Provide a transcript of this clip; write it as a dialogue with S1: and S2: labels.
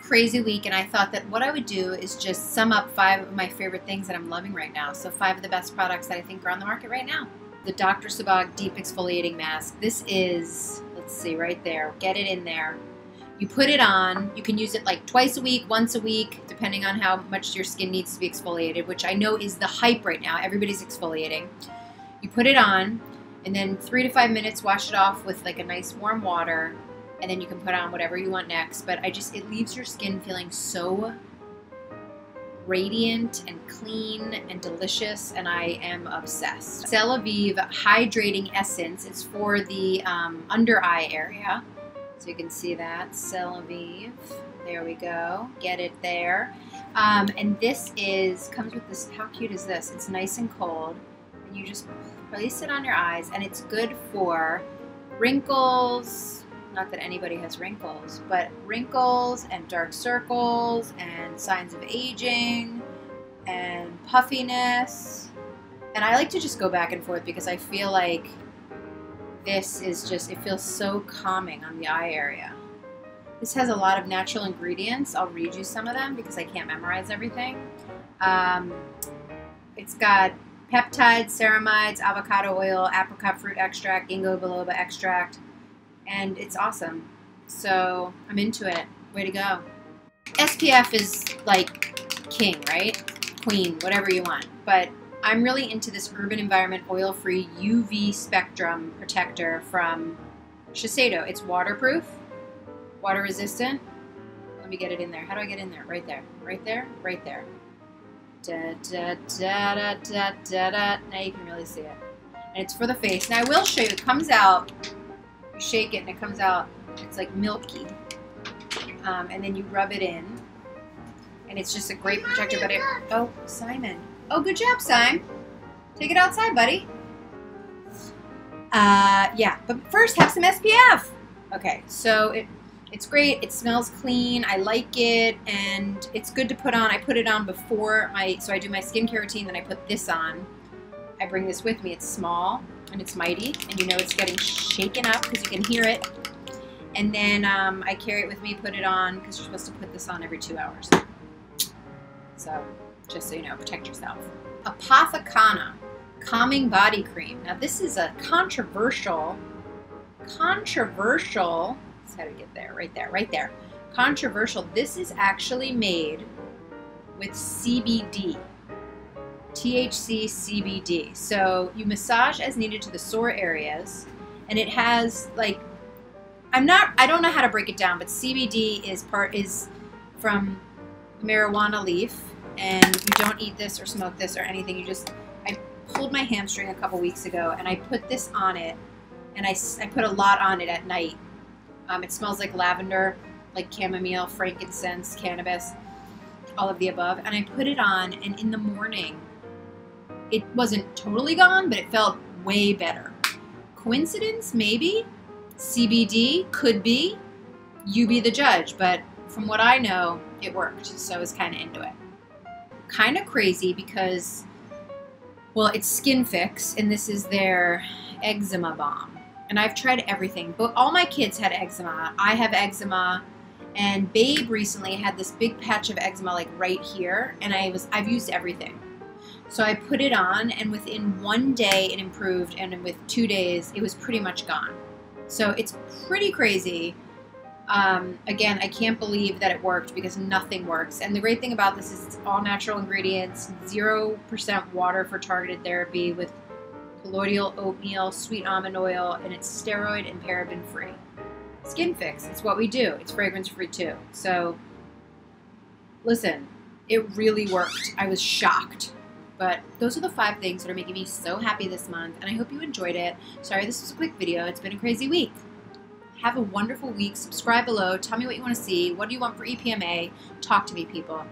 S1: crazy week, and I thought that what I would do is just sum up 5 of my favorite things that I'm loving right now. So 5 of the best products that I think are on the market right now. The Dr. SEBAGH Deep Exfoliating Mask. This is, let's see, right there. Get it in there. You put it on. You can use it like twice a week, once a week, depending on how much your skin needs to be exfoliated, which I know is the hype right now. Everybody's exfoliating. You put it on, and then 3 to 5 minutes, wash it off with like a nice warm water, and then you can put on whatever you want next. But it leaves your skin feeling so radiant and clean and delicious, and I am obsessed. CELAVIVE Hydrating Essence. It's for the under eye area. So you can see that. CELAVIVE. There we go. Get it there. And this comes with this. How cute is this? It's nice and cold. And you just place it on your eyes, and it's good for wrinkles. Not that anybody has wrinkles, but wrinkles and dark circles and signs of aging and puffiness. And I like to just go back and forth because I feel like this is just, it feels so calming on the eye area. This has a lot of natural ingredients. I'll read you some of them because I can't memorize everything. It's got peptides, ceramides, avocado oil, apricot fruit extract, ginkgo biloba extract, and it's awesome. So I'm into it. Way to go. SPF is like king, right? Queen, whatever you want. But I'm really into this Urban Environment Oil-Free UV Spectrum Protector from Shiseido. It's waterproof, water resistant. Let me get it in there. How do I get in there? Right there, right there, right there. Da, da, da, da, da, da, da. Now you can really see it. And it's for the face. Now I will show you, it comes out, you shake it and it comes out, it's like milky. And then you rub it in. And it's just a great protector, but oh, Simon. Oh, good job, Simon. Take it outside, buddy. Yeah, but first have some SPF. Okay, so it's great. It smells clean. I like it, and it's good to put on. I put it on before so I do my skincare routine, then I put this on. I bring this with me. It's small, and it's mighty, and you know it's getting shaken up because you can hear it. And then I carry it with me, put it on, because you're supposed to put this on every 2 hours. So, just so you know, protect yourself. APOTHECANNA Calming Body Cream. Now this is a controversial, how do we get there? Right there, right there. Controversial. This is actually made with CBD. THC CBD. So you massage as needed to the sore areas, and it has like, I don't know how to break it down, but CBD is from marijuana leaf, and you don't eat this or smoke this or anything. I pulled my hamstring a couple weeks ago, and I put this on it, and I put a lot on it at night. It smells like lavender, like chamomile, frankincense, cannabis, all of the above. And I put it on, and in the morning, it wasn't totally gone, but it felt way better. Coincidence? Maybe. CBD? Could be. You be the judge. But from what I know, it worked. So I was kind of into it. Kind of crazy because, well, it's SKINFIX, and this is their eczema balm. And I've tried everything, but all my kids had eczema. I have eczema, and Babe recently had this big patch of eczema like right here, and I've used everything. So I put it on, and within 1 day it improved, and with 2 days it was pretty much gone. So it's pretty crazy. Again, I can't believe that it worked because nothing works. And the great thing about this is it's all natural ingredients, 0% water for targeted therapy with colloidal oatmeal, sweet almond oil, and it's steroid and paraben free. SKINFIX, it's what we do. It's fragrance free too. So listen, it really worked. I was shocked. But those are the 5 things that are making me so happy this month, and I hope you enjoyed it. Sorry this was a quick video. It's been a crazy week. Have a wonderful week. Subscribe below. Tell me what you want to see. What do you want for EPMA? Talk to me, people.